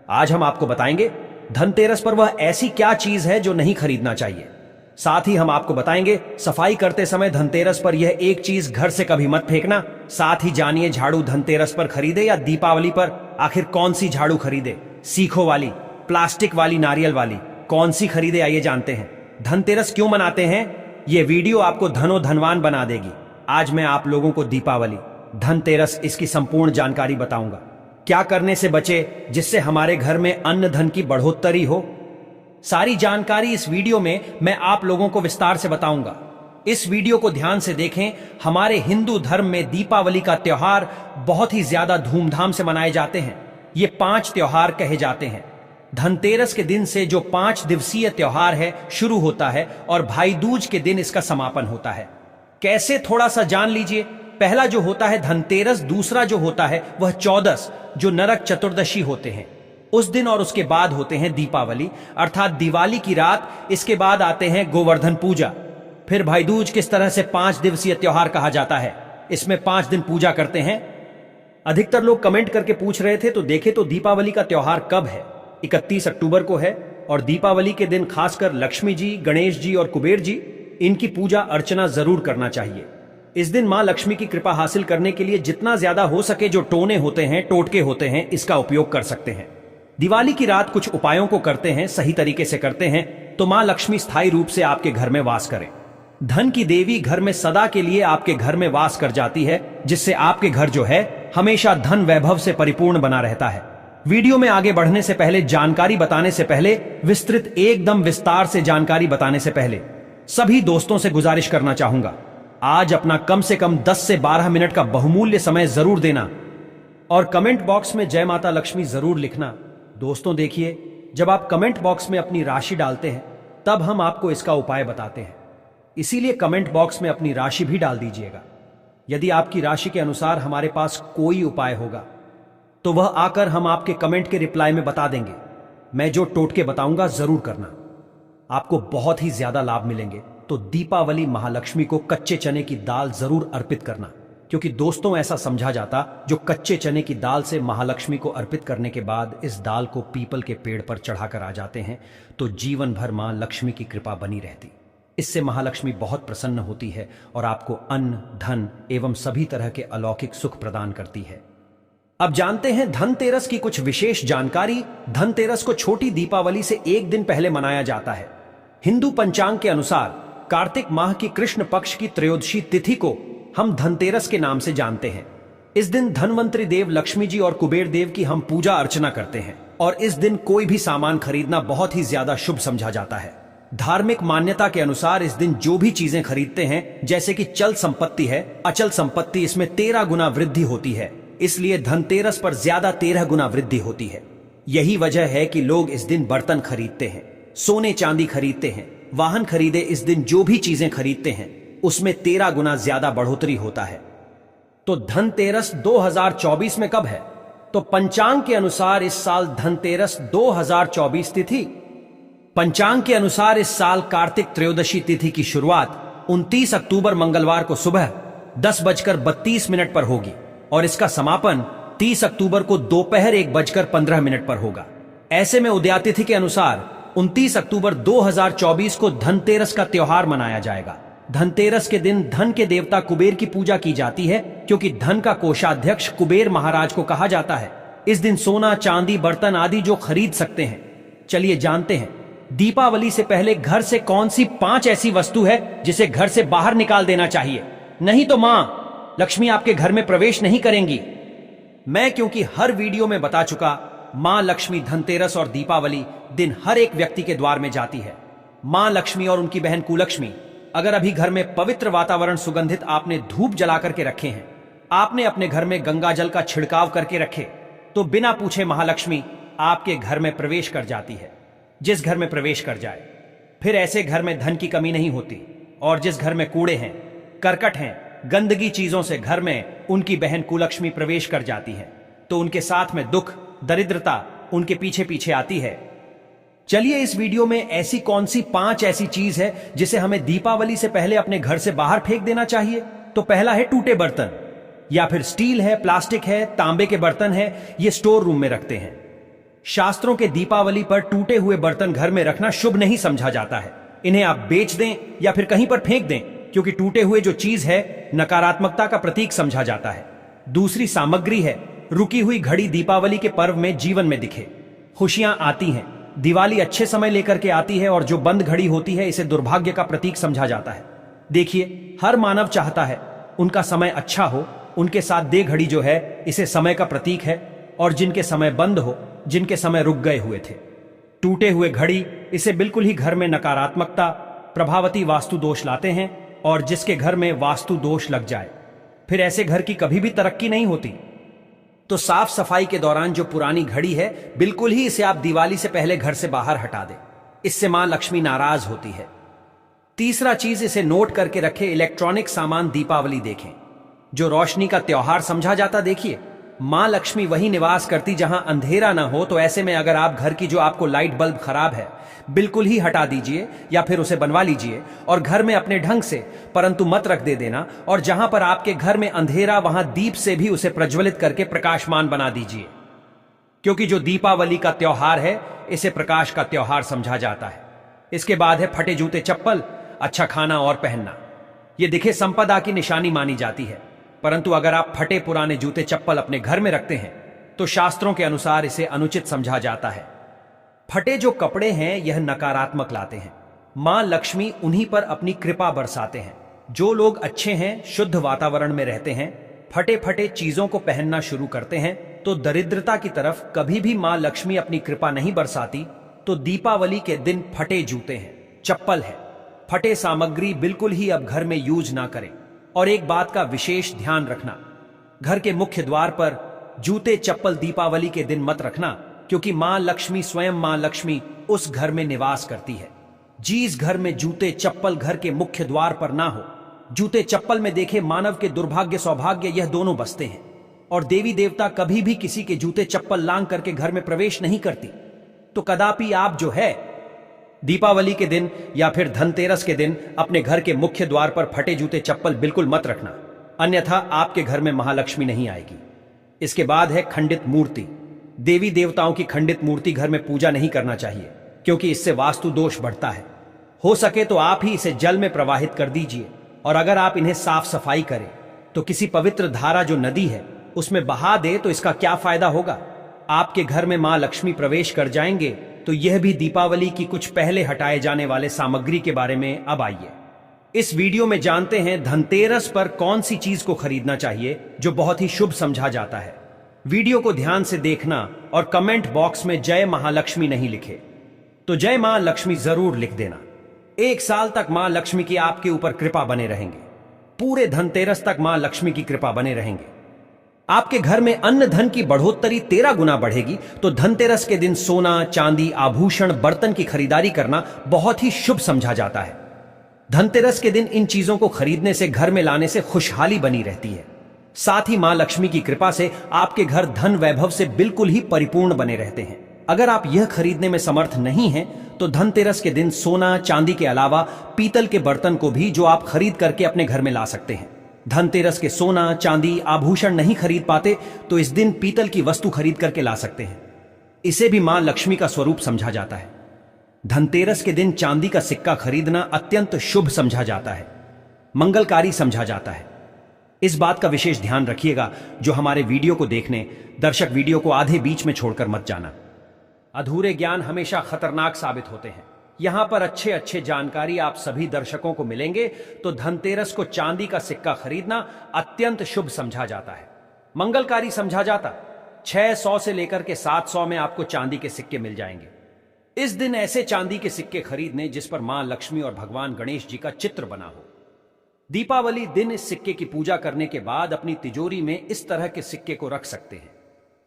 आज हम आपको बताएंगे धनतेरस पर वह ऐसी क्या चीज है जो नहीं खरीदना चाहिए। साथ ही हम आपको बताएंगे सफाई करते समय धनतेरस पर यह एक चीज घर से कभी मत फेंकना। साथ ही जानिए झाड़ू धनतेरस पर खरीदे या दीपावली पर, आखिर कौन सी झाड़ू खरीदे, सीखों वाली, प्लास्टिक वाली, नारियल वाली, कौन सी खरीदे, आइए जानते हैं। धनतेरस क्यों मनाते हैं, यह वीडियो आपको धनवान बना देगी। आज मैं आप लोगों को दीपावली, धनतेरस, इसकी संपूर्ण जानकारी बताऊंगा। क्या करने से बचे जिससे हमारे घर में अन्न धन की बढ़ोतरी हो, सारी जानकारी इस वीडियो में मैं आप लोगों को विस्तार से बताऊंगा। इस वीडियो को ध्यान से देखें। हमारे हिंदू धर्म में दीपावली का त्योहार बहुत ही ज्यादा धूमधाम से मनाए जाते हैं। ये 5 त्योहार कहे जाते हैं। धनतेरस के दिन से जो 5 दिवसीय त्योहार है शुरू होता है और भाई दूज के दिन इसका समापन होता है। कैसे, थोड़ा सा जान लीजिए। पहला जो होता है धनतेरस, दूसरा जो होता है वह चौदस, जो नरक चतुर्दशी होते हैं उस दिन, और उसके बाद होते हैं दीपावली अर्थात दिवाली की रात। इसके बाद आते हैं गोवर्धन पूजा। फिर भाई दूज किस तरह से 5 दिवसीय त्योहार कहा जाता है। इसमें 5 दिन पूजा करते हैं। अधिकतर लोग कमेंट करके पूछ रहे थे, तो देखे तो दीपावली का त्योहार कब है। 31 अक्टूबर को है और दीपावली के दिन खासकर लक्ष्मी जी, गणेश जी और कुबेर जी, इनकी पूजा अर्चना जरूर करना चाहिए। इस दिन मां लक्ष्मी की कृपा हासिल करने के लिए जितना ज्यादा हो सके जो टोने होते हैं, टोटके होते हैं, इसका उपयोग कर सकते हैं। दिवाली की रात कुछ उपायों को करते हैं, सही तरीके से करते हैं तो मां लक्ष्मी स्थायी रूप से आपके घर में वास करें। धन की देवी घर में सदा के लिए आपके घर में वास कर जाती है, जिससे आपके घर जो है हमेशा धन वैभव से परिपूर्ण बना रहता है। वीडियो में आगे बढ़ने से पहले, जानकारी बताने से पहले, विस्तृत एकदम विस्तार से जानकारी बताने से पहले सभी दोस्तों से गुजारिश करना चाहूंगा, आज अपना कम से कम 10 से 12 मिनट का बहुमूल्य समय जरूर देना और कमेंट बॉक्स में जय माता लक्ष्मी जरूर लिखना। दोस्तों देखिए, जब आप कमेंट बॉक्स में अपनी राशि डालते हैं तब हम आपको इसका उपाय बताते हैं, इसीलिए कमेंट बॉक्स में अपनी राशि भी डाल दीजिएगा। यदि आपकी राशि के अनुसार हमारे पास कोई उपाय होगा तो वह आकर हम आपके कमेंट के रिप्लाई में बता देंगे। मैं जो टोटके बताऊंगा जरूर करना, आपको बहुत ही ज्यादा लाभ मिलेंगे। तो दीपावली महालक्ष्मी को कच्चे चने की दाल जरूर अर्पित करना, क्योंकि दोस्तों ऐसा समझा जाता जो कच्चे चने की दाल से महालक्ष्मी को अर्पित करने के बाद इस दाल को पीपल के पेड़ पर चढ़ाकर आ जाते हैं तो जीवन भर मां लक्ष्मी की कृपा बनी रहती। इससे महालक्ष्मी बहुत प्रसन्न होती है और आपको अन्न, धन एवं सभी तरह के अलौकिक सुख प्रदान करती है। अब जानते हैं धनतेरस की कुछ विशेष जानकारी। धनतेरस को छोटी दीपावली से एक दिन पहले मनाया जाता है। हिंदू पंचांग के अनुसार कार्तिक माह की कृष्ण पक्ष की त्रयोदशी तिथि को हम धनतेरस के नाम से जानते हैं। इस दिन धनवंतरी देव लक्ष्मी जी और कुबेर देव की हम पूजा अर्चना करते हैं और इस दिन कोई भी सामान खरीदना बहुत ही ज्यादा शुभ समझा जाता है। धार्मिक मान्यता के अनुसार इस दिन जो भी चीजें खरीदते हैं, जैसे कि चल संपत्ति है, अचल संपत्ति, इसमें 13 गुना वृद्धि होती है। इसलिए धनतेरस पर ज्यादा 13 गुना वृद्धि होती है। यही वजह है कि लोग इस दिन बर्तन खरीदते हैं, सोने चांदी खरीदते हैं, वाहन खरीदे। इस दिन जो भी चीजें खरीदते हैं उसमें 13 गुना ज्यादा बढ़ोतरी होता है। तो धनतेरस 2024 में कब है? तो पंचांग के अनुसार इस साल धनतेरस 2024 तिथि, पंचांग के अनुसार इस साल कार्तिक त्रयोदशी तिथि की शुरुआत 29 अक्टूबर मंगलवार को सुबह 10:32 पर होगी और इसका समापन 30 अक्टूबर को दोपहर 1:15 पर होगा। ऐसे में उदयातिथि के अनुसार 29 अक्टूबर 2024 को धनतेरस का त्योहार मनाया जाएगा। धनतेरस के दिन धन के देवता कुबेर की पूजा की जाती है, क्योंकि धन का कोषाध्यक्ष कुबेर महाराज को कहा जाता है। इस दिन सोना, चांदी, बर्तन आदि जो खरीद सकते हैं। चलिए जानते हैं दीपावली से पहले घर से कौन सी 5 ऐसी वस्तु है जिसे घर से बाहर निकाल देना चाहिए, नहीं तो मां लक्ष्मी आपके घर में प्रवेश नहीं करेंगी। मैं क्योंकि हर वीडियो में बता चुका, मां लक्ष्मी धनतेरस और दीपावली दिन हर एक व्यक्ति के द्वार में जाती है। मां लक्ष्मी और उनकी बहन कुलक्ष्मी, अगर अभी घर में पवित्र वातावरण सुगंधित आपने धूप जला करके रखे हैं, आपने अपने घर में गंगा जल का छिड़काव करके रखे, तो बिना पूछे महालक्ष्मी आपके घर में प्रवेश कर जाती है। जिस घर में प्रवेश कर जाए, फिर ऐसे घर में धन की कमी नहीं होती। और जिस घर में कूड़े हैं, करकट हैं, गंदगी चीजों से घर में उनकी बहन कुलक्ष्मी प्रवेश कर जाती है, तो उनके साथ में दुख, दरिद्रता उनके पीछे पीछे आती है। चलिए इस वीडियो में ऐसी कौन सी 5 ऐसी चीज है जिसे हमें दीपावली से पहले अपने घर से बाहर फेंक देना चाहिए। तो पहला है टूटे बर्तन, या फिर स्टील है, प्लास्टिक है, तांबे के बर्तन है, ये स्टोर रूम में रखते हैं। शास्त्रों के दीपावली पर टूटे हुए बर्तन घर में रखना शुभ नहीं समझा जाता है। इन्हें आप बेच दें या फिर कहीं पर फेंक दें, क्योंकि टूटे हुए जो चीज है नकारात्मकता का प्रतीक समझा जाता है। दूसरी सामग्री है रुकी हुई घड़ी दीपावली के पर्व में जीवन में दिखे। खुशियां आती हैं, दिवाली अच्छे समय लेकर के आती है, और जो बंद घड़ी होती है इसे दुर्भाग्य का प्रतीक समझा जाता है। देखिए, हर मानव चाहता है उनका समय अच्छा हो, उनके साथ दे घड़ी जो है इसे समय का प्रतीक है, और जिनके समय बंद हो, जिनके समय रुक गए हुए थे। टूटे हुए घड़ी इसे बिल्कुल ही घर में नकारात्मकता, प्रभावती वास्तु दोष लाते हैं, और जिसके घर में वास्तु दोष लग जाए फिर ऐसे घर की कभी भी तरक्की नहीं होती। तो साफ सफाई के दौरान जो पुरानी घड़ी है बिल्कुल ही इसे आप दिवाली से पहले घर से बाहर हटा दें, इससे मां लक्ष्मी नाराज होती है। तीसरा चीज, इसे नोट करके रखें, इलेक्ट्रॉनिक सामान दीपावली देखें, जो रोशनी का त्योहार समझा जाता। देखिए, मां लक्ष्मी वही निवास करती जहां अंधेरा ना हो, तो ऐसे में अगर आप घर की जो आपको लाइट बल्ब खराब है बिल्कुल ही हटा दीजिए या फिर उसे बनवा लीजिए, और घर में अपने ढंग से, परंतु मत रख दे देना, और जहां पर आपके घर में अंधेरा वहां दीप से भी उसे प्रज्वलित करके प्रकाशमान बना दीजिए, क्योंकि जो दीपावली का त्योहार है इसे प्रकाश का त्योहार समझा जाता है। इसके बाद है फटे जूते चप्पल, अच्छा खाना और पहनना। यह दिखे संपदा की निशानी मानी जाती है, परंतु अगर आप फटे पुराने जूते चप्पल अपने घर में रखते हैं तो शास्त्रों के अनुसार इसे अनुचित समझा जाता है। फटे जो कपड़े हैं यह नकारात्मक लाते हैं। मां लक्ष्मी उन्हीं पर अपनी कृपा बरसाते हैं। जो लोग अच्छे हैं, शुद्ध वातावरण में रहते हैं, फटे फटे चीजों को पहनना शुरू करते हैं, तो दरिद्रता की तरफ कभी भी मां लक्ष्मी अपनी कृपा नहीं बरसाती। तो दीपावली के दिन फटे जूते हैं, चप्पल है, फटे सामग्री बिल्कुल ही अब घर में यूज ना करें। और एक बात का विशेष ध्यान रखना, घर के मुख्य द्वार पर जूते चप्पल दीपावली के दिन मत रखना, क्योंकि मां लक्ष्मी स्वयं मां लक्ष्मी उस घर में निवास करती है। जिस घर में जूते चप्पल घर के मुख्य द्वार पर ना हो, जूते चप्पल में देखे मानव के दुर्भाग्य सौभाग्य यह दोनों बसते हैं, और देवी देवता कभी भी किसी के जूते चप्पल लांग करके घर में प्रवेश नहीं करती। तो कदापि आप जो है दीपावली के दिन या फिर धनतेरस के दिन अपने घर के मुख्य द्वार पर फटे जूते चप्पल बिल्कुल मत रखना, अन्यथा आपके घर में महालक्ष्मी नहीं आएगी। इसके बाद है खंडित मूर्ति। देवी देवताओं की खंडित मूर्ति घर में पूजा नहीं करना चाहिए, क्योंकि इससे वास्तु दोष बढ़ता है। हो सके तो आप ही इसे जल में प्रवाहित कर दीजिए, और अगर आप इन्हें साफ सफाई करें तो किसी पवित्र धारा जो नदी है उसमें बहा दे, तो इसका क्या फायदा होगा? आपके घर में मां लक्ष्मी प्रवेश कर जाएंगे। तो यह भी दीपावली की कुछ पहले हटाए जाने वाले सामग्री के बारे में अब आइए इस वीडियो में जानते हैं धनतेरस पर कौन सी चीज को खरीदना चाहिए जो बहुत ही शुभ समझा जाता है। वीडियो को ध्यान से देखना और कमेंट बॉक्स में जय महालक्ष्मी नहीं लिखे तो जय मां लक्ष्मी जरूर लिख देना। 1 साल तक मां लक्ष्मी की आपके ऊपर कृपा बने रहेंगे। पूरे धनतेरस तक मां लक्ष्मी की कृपा बने रहेंगे। आपके घर में अन्न धन की बढ़ोतरी 13 गुना बढ़ेगी। तो धनतेरस के दिन सोना, चांदी, आभूषण, बर्तन की खरीदारी करना बहुत ही शुभ समझा जाता है। धनतेरस के दिन इन चीजों को खरीदने से, घर में लाने से खुशहाली बनी रहती है। साथ ही मां लक्ष्मी की कृपा से आपके घर धन वैभव से बिल्कुल ही परिपूर्ण बने रहते हैं। अगर आप यह खरीदने में समर्थ नहीं हैं, तो धनतेरस के दिन सोना, चांदी के अलावा पीतल के बर्तन को भी जो आप खरीद करके अपने घर में ला सकते हैं। धनतेरस के सोना, चांदी, आभूषण नहीं खरीद पाते तो इस दिन पीतल की वस्तु खरीद करके ला सकते हैं। इसे भी मां लक्ष्मी का स्वरूप समझा जाता है। धनतेरस के दिन चांदी का सिक्का खरीदना अत्यंत शुभ समझा जाता है, मंगलकारी समझा जाता है। इस बात का विशेष ध्यान रखिएगा जो हमारे वीडियो को देखने दर्शक वीडियो को आधे बीच में छोड़कर मत जाना। अधूरे ज्ञान हमेशा खतरनाक साबित होते हैं। यहां पर अच्छे अच्छे जानकारी आप सभी दर्शकों को मिलेंगे। तो धनतेरस को चांदी का सिक्का खरीदना अत्यंत शुभ समझा जाता है, मंगलकारी समझा जाता। 600 से लेकर के 700 में आपको चांदी के सिक्के मिल जाएंगे। इस दिन ऐसे चांदी के सिक्के खरीदने जिस पर मां लक्ष्मी और भगवान गणेश जी का चित्र बना हो। दीपावली दिन इस सिक्के की पूजा करने के बाद अपनी तिजोरी में इस तरह के सिक्के को रख सकते हैं।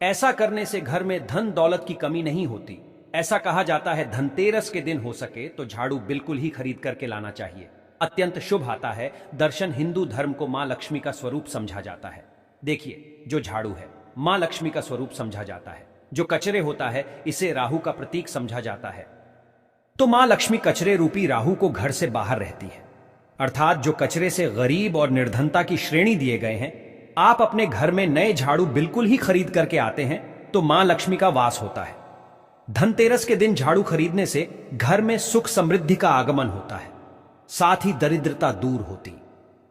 ऐसा करने से घर में धन दौलत की कमी नहीं होती। ऐसा कहा जाता है धनतेरस के दिन हो सके तो झाड़ू बिल्कुल ही खरीद करके लाना चाहिए, अत्यंत शुभ आता है। दर्शन हिंदू धर्म को मां लक्ष्मी का स्वरूप समझा जाता है। देखिए, जो झाड़ू है मां लक्ष्मी का स्वरूप समझा जाता है। जो कचरे होता है इसे राहु का प्रतीक समझा जाता है। तो मां लक्ष्मी कचरे रूपी राहु को घर से बाहर रहती है, अर्थात जो कचरे से गरीब और निर्धनता की श्रेणी दिए गए हैं। आप अपने घर में नए झाड़ू बिल्कुल ही खरीद करके आते हैं तो मां लक्ष्मी का वास होता है। धनतेरस के दिन झाड़ू खरीदने से घर में सुख समृद्धि का आगमन होता है, साथ ही दरिद्रता दूर होती।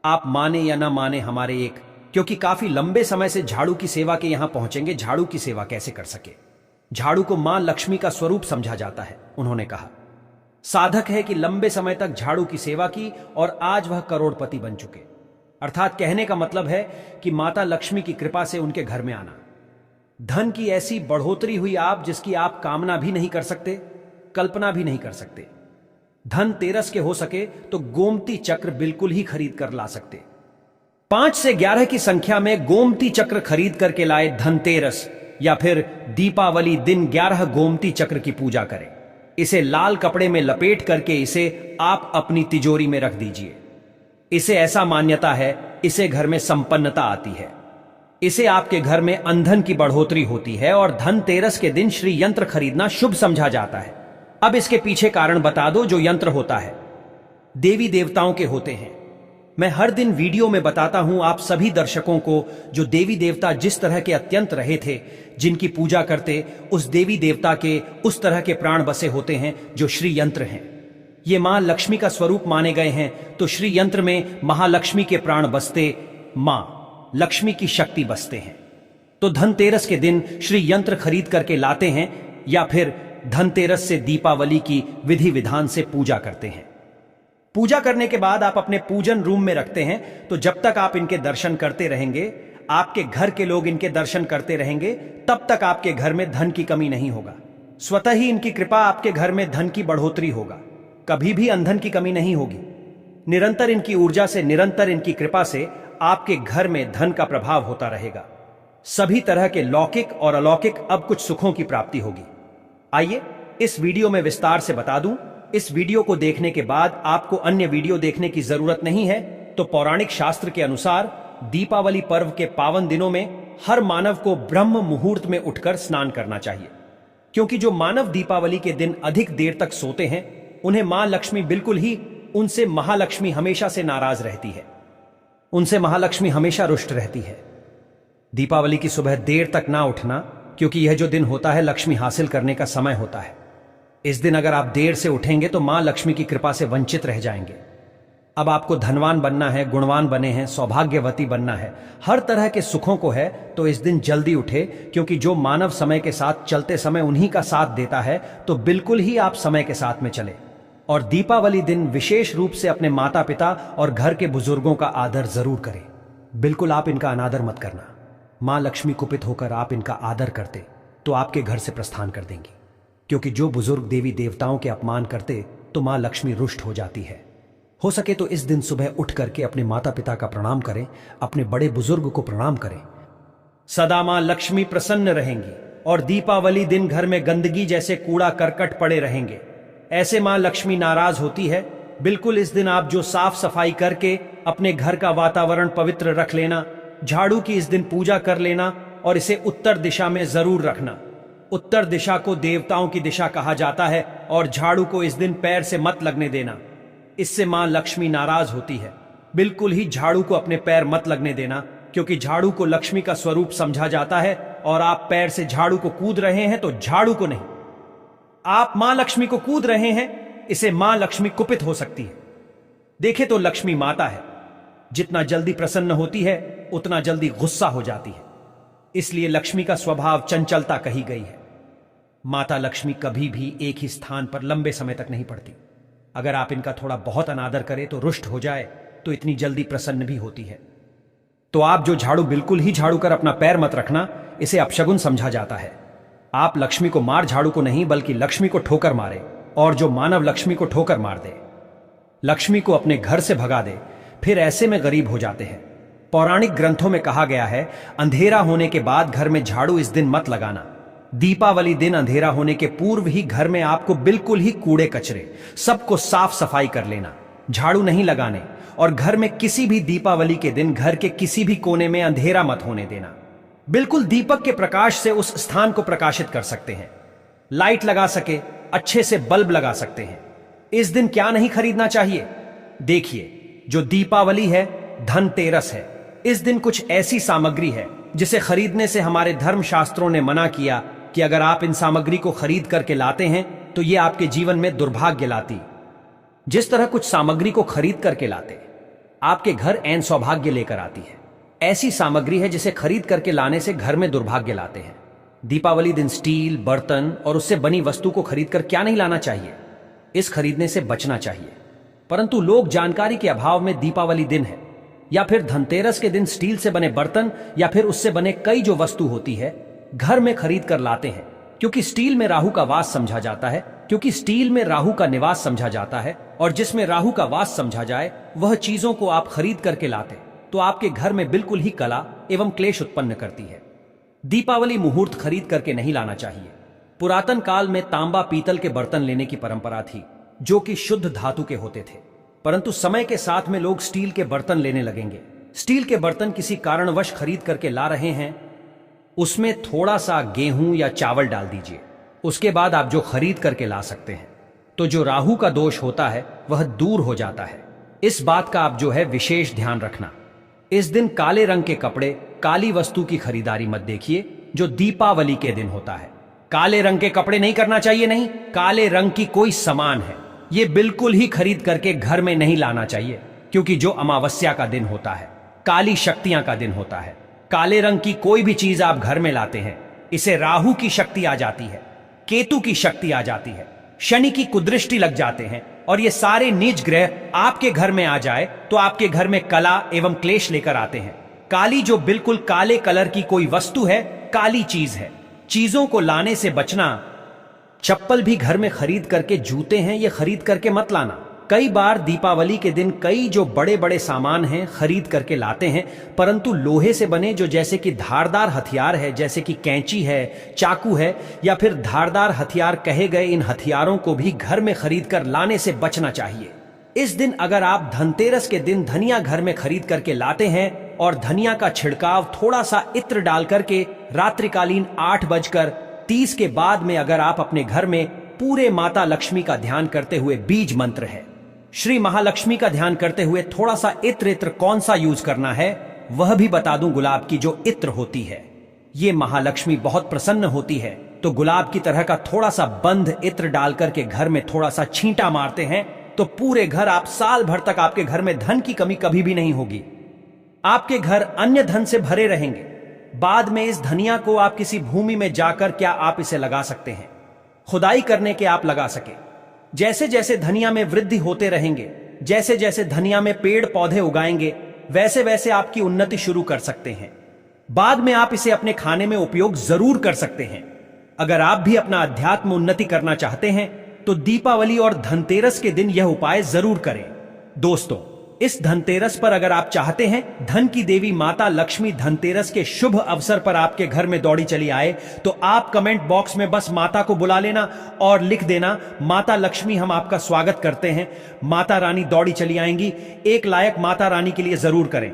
आप माने या ना माने हमारे एक, क्योंकि काफी लंबे समय से झाड़ू की सेवा के यहां पहुंचेंगे, झाड़ू की सेवा कैसे कर सके। झाड़ू को मां लक्ष्मी का स्वरूप समझा जाता है। उन्होंने कहा, साधक है कि लंबे समय तक झाड़ू की सेवा की और आज वह करोड़पति बन चुके। अर्थात कहने का मतलब है कि माता लक्ष्मी की कृपा से उनके घर में आना, धन की ऐसी बढ़ोतरी हुई आप जिसकी आप कामना भी नहीं कर सकते, कल्पना भी नहीं कर सकते। धनतेरस के हो सके तो गोमती चक्र बिल्कुल ही खरीद कर ला सकते। 5 से 11 की संख्या में गोमती चक्र खरीद करके लाए धनतेरस या फिर दीपावली दिन 11 गोमती चक्र की पूजा करें। इसे लाल कपड़े में लपेट करके इसे आप अपनी तिजोरी में रख दीजिए। इसे ऐसा मान्यता है, इसे घर में संपन्नता आती है, इसे आपके घर में अंधन की बढ़ोतरी होती है और धनतेरस के दिन श्री यंत्र खरीदना शुभ समझा जाता है। अब इसके पीछे कारण बता दो। जो यंत्र होता है देवी देवताओं के होते हैं। मैं हर दिन वीडियो में बताता हूं आप सभी दर्शकों को, जो देवी देवता जिस तरह के अत्यंत रहे थे, जिनकी पूजा करते, उस देवी देवता के उस तरह के प्राण बसे होते हैं जो श्री यंत्र हैं। ये मां लक्ष्मी का स्वरूप माने गए हैं, तो श्री यंत्र में महालक्ष्मी के प्राण बसते, मां लक्ष्मी की शक्ति बसते हैं। तो धनतेरस के दिन श्री यंत्र खरीद करके लाते हैं या फिर धनतेरस से दीपावली की विधि विधान से पूजा करते हैं। पूजा करने के बाद आप अपने पूजन रूम में रखते हैं, तो जब तक आप इनके दर्शन करते रहेंगे, आपके घर के लोग इनके दर्शन करते रहेंगे, तब तक आपके घर में धन की कमी नहीं होगा। स्वतः ही इनकी कृपा आपके घर में धन की बढ़ोतरी होगा, कभी भी अंधन की कमी नहीं होगी। निरंतर इनकी ऊर्जा से, निरंतर इनकी कृपा से आपके घर में धन का प्रभाव होता रहेगा। सभी तरह के लौकिक और अलौकिक अब कुछ सुखों की प्राप्ति होगी। आइए इस वीडियो में विस्तार से बता दूं। इस वीडियो को देखने के बाद आपको अन्य वीडियो देखने की जरूरत नहीं है। तो पौराणिक शास्त्र के अनुसार दीपावली पर्व के पावन दिनों में हर मानव को ब्रह्म मुहूर्त में उठकर स्नान करना चाहिए, क्योंकि जो मानव दीपावली के दिन अधिक देर तक सोते हैं, उन्हें मां लक्ष्मी बिल्कुल ही, उनसे महालक्ष्मी हमेशा से नाराज रहती है, उनसे महालक्ष्मी हमेशा रुष्ट रहती है। दीपावली की सुबह देर तक ना उठना, क्योंकि यह जो दिन होता है लक्ष्मी हासिल करने का समय होता है। इस दिन अगर आप देर से उठेंगे तो मां लक्ष्मी की कृपा से वंचित रह जाएंगे। अब आपको धनवान बनना है, गुणवान बने हैं, सौभाग्यवती बनना है, हर तरह के सुखों को है, तो इस दिन जल्दी उठे, क्योंकि जो मानव समय के साथ चलते समय उन्हीं का साथ देता है, तो बिल्कुल ही आप समय के साथ में चले। और दीपावली दिन विशेष रूप से अपने माता पिता और घर के बुजुर्गों का आदर जरूर करें। बिल्कुल आप इनका अनादर मत करना। मां लक्ष्मी कुपित होकर आप इनका आदर करते तो आपके घर से प्रस्थान कर देंगी, क्योंकि जो बुजुर्ग देवी देवताओं के अपमान करते तो मां लक्ष्मी रुष्ट हो जाती है। हो सके तो इस दिन सुबह उठ करके अपने माता पिता का प्रणाम करें, अपने बड़े बुजुर्ग को प्रणाम करें। सदा मां लक्ष्मी प्रसन्न रहेंगी और दीपावली दिन घर में गंदगी जैसे कूड़ा करकट पड़े रहेंगे, ऐसे मां लक्ष्मी नाराज होती है। बिल्कुल इस दिन आप जो साफ सफाई करके अपने घर का वातावरण पवित्र रख लेना, झाड़ू की इस दिन पूजा कर लेना और इसे उत्तर दिशा में जरूर रखना। उत्तर दिशा को देवताओं की दिशा कहा जाता है और झाड़ू को इस दिन पैर से मत लगने देना, इससे मां लक्ष्मी नाराज होती है। बिल्कुल ही झाड़ू को अपने पैर मत लगने देना, क्योंकि झाड़ू को लक्ष्मी का स्वरूप समझा जाता है और आप पैर से झाड़ू को कूद रहे हैं तो झाड़ू को नहीं, आप मां लक्ष्मी को कूद रहे हैं, इसे मां लक्ष्मी कुपित हो सकती है। देखे तो लक्ष्मी माता है, जितना जल्दी प्रसन्न होती है उतना जल्दी गुस्सा हो जाती है, इसलिए लक्ष्मी का स्वभाव चंचलता कही गई है। माता लक्ष्मी कभी भी एक ही स्थान पर लंबे समय तक नहीं पड़ती। अगर आप इनका थोड़ा बहुत अनादर करें तो रुष्ट हो जाए तो इतनी जल्दी प्रसन्न भी होती है। तो आप जो झाड़ू बिल्कुल ही झाड़ू कर अपना पैर मत रखना, इसे अपशगुन समझा जाता है। आप लक्ष्मी को मार झाड़ू को नहीं, बल्कि लक्ष्मी को ठोकर मारे, और जो मानव लक्ष्मी को ठोकर मार दे, लक्ष्मी को अपने घर से भगा दे, फिर ऐसे में गरीब हो जाते हैं। पौराणिक ग्रंथों में कहा गया है, अंधेरा होने के बाद घर में झाड़ू इस दिन मत लगाना। दीपावली दिन अंधेरा होने के पूर्व ही घर में आपको बिल्कुल ही कूड़े कचरे सबको साफ सफाई कर लेना, झाड़ू नहीं लगाने। और घर में किसी भी दीपावली के दिन घर के किसी भी कोने में अंधेरा मत होने देना। बिल्कुल दीपक के प्रकाश से उस स्थान को प्रकाशित कर सकते हैं, लाइट लगा सके, अच्छे से बल्ब लगा सकते हैं। इस दिन क्या नहीं खरीदना चाहिए? देखिए, जो दीपावली है, धनतेरस है, इस दिन कुछ ऐसी सामग्री है जिसे खरीदने से हमारे धर्म शास्त्रों ने मना किया कि अगर आप इन सामग्री को खरीद करके लाते हैं तो ये आपके जीवन में दुर्भाग्य लाती। जिस तरह कुछ सामग्री को खरीद करके लाते आपके घर ऐन सौभाग्य लेकर आती है, ऐसी सामग्री है जिसे खरीद करके लाने से घर में दुर्भाग्य लाते हैं। दीपावली दिन स्टील, बर्तन और उससे बनी वस्तु को खरीदकर क्या नहीं लाना चाहिए, इस खरीदने से बचना चाहिए। परंतु लोग जानकारी के अभाव में दीपावली दिन है या फिर धनतेरस के दिन स्टील से बने बर्तन या फिर उससे बने कई जो वस्तु होती है घर में खरीद कर लाते हैं, क्योंकि स्टील में राहु का वास समझा जाता है, क्योंकि स्टील में राहु का निवास समझा जाता है, और जिसमें राहु का वास समझा जाए वह चीजों को आप खरीद करके लाते तो आपके घर में बिल्कुल ही कला एवं क्लेश उत्पन्न करती है। दीपावली मुहूर्त खरीद करके नहीं लाना चाहिए। पुरातन काल में तांबा पीतल के बर्तन लेने की परंपरा थी जो कि शुद्ध धातु के होते थे, परंतु समय के साथ में लोग स्टील के बर्तन लेने लगेंगे। स्टील के बर्तन किसी कारणवश खरीद करके ला रहे हैं, उसमें थोड़ा सा गेहूं या चावल डाल दीजिए, उसके बाद आप जो खरीद करके ला सकते हैं तो जो राहु का दोष होता है वह दूर हो जाता है। इस बात का आप जो है विशेष ध्यान रखना। इस दिन काले रंग के कपड़े, काली वस्तु की खरीदारी मत देखिए जो दीपावली के दिन होता है। काले रंग के कपड़े नहीं करना चाहिए, नहीं, काले रंग की कोई सामान है ये बिल्कुल ही खरीद करके घर में नहीं लाना चाहिए, क्योंकि जो अमावस्या का दिन होता है, काली शक्तियां का दिन होता है। काले रंग की कोई भी चीज आप घर में लाते हैं, इसे राहु की शक्ति आ जाती है, केतु की शक्ति आ जाती है, शनि की कुदृष्टि लग जाते हैं, और ये सारे नीच ग्रह आपके घर में आ जाए तो आपके घर में कला एवं क्लेश लेकर आते हैं। काली जो बिल्कुल काले कलर की कोई वस्तु है, काली चीज है, चीजों को लाने से बचना। चप्पल भी घर में खरीद करके, जूते हैं ये खरीद करके मत लाना। कई बार दीपावली के दिन कई जो बड़े बड़े सामान हैं खरीद करके लाते हैं, परंतु लोहे से बने जो जैसे कि धारदार हथियार है, जैसे कि कैंची है, चाकू है या फिर धारदार हथियार कहे गए इन हथियारों को भी घर में खरीद कर लाने से बचना चाहिए। इस दिन अगर आप धनतेरस के दिन धनिया घर में खरीद करके लाते हैं और धनिया का छिड़काव थोड़ा सा इत्र डाल करके रात्रिकालीन 8:30 के बाद में अगर आप अपने घर में पूरे माता लक्ष्मी का ध्यान करते हुए, बीज मंत्र है, श्री महालक्ष्मी का ध्यान करते हुए थोड़ा सा इत्र कौन सा यूज करना है वह भी बता दूं। गुलाब की जो इत्र होती है ये महालक्ष्मी बहुत प्रसन्न होती है, तो गुलाब की तरह का थोड़ा सा बंद इत्र डाल करके घर में थोड़ा सा छींटा मारते हैं तो पूरे घर, आप साल भर तक आपके घर में धन की कमी कभी भी नहीं होगी। आपके घर अन्य धन से भरे रहेंगे। बाद में इस धनिया को आप किसी भूमि में जाकर क्या आप इसे लगा सकते हैं, खुदाई करने के आप लगा सके। जैसे जैसे धनिया में वृद्धि होते रहेंगे, जैसे जैसे धनिया में पेड़ पौधे उगाएंगे, वैसे वैसे आपकी उन्नति शुरू कर सकते हैं। बाद में आप इसे अपने खाने में उपयोग जरूर कर सकते हैं। अगर आप भी अपना अध्यात्म उन्नति करना चाहते हैं तो दीपावली और धनतेरस के दिन यह उपाय जरूर करें। दोस्तों, इस धनतेरस पर अगर आप चाहते हैं धन की देवी माता लक्ष्मी धनतेरस के शुभ अवसर पर आपके घर में दौड़ी चली आए, तो आप कमेंट बॉक्स में बस माता को बुला लेना और लिख देना, माता लक्ष्मी हम आपका स्वागत करते हैं, माता रानी दौड़ी चली आएंगी। एक लायक माता रानी के लिए जरूर करें।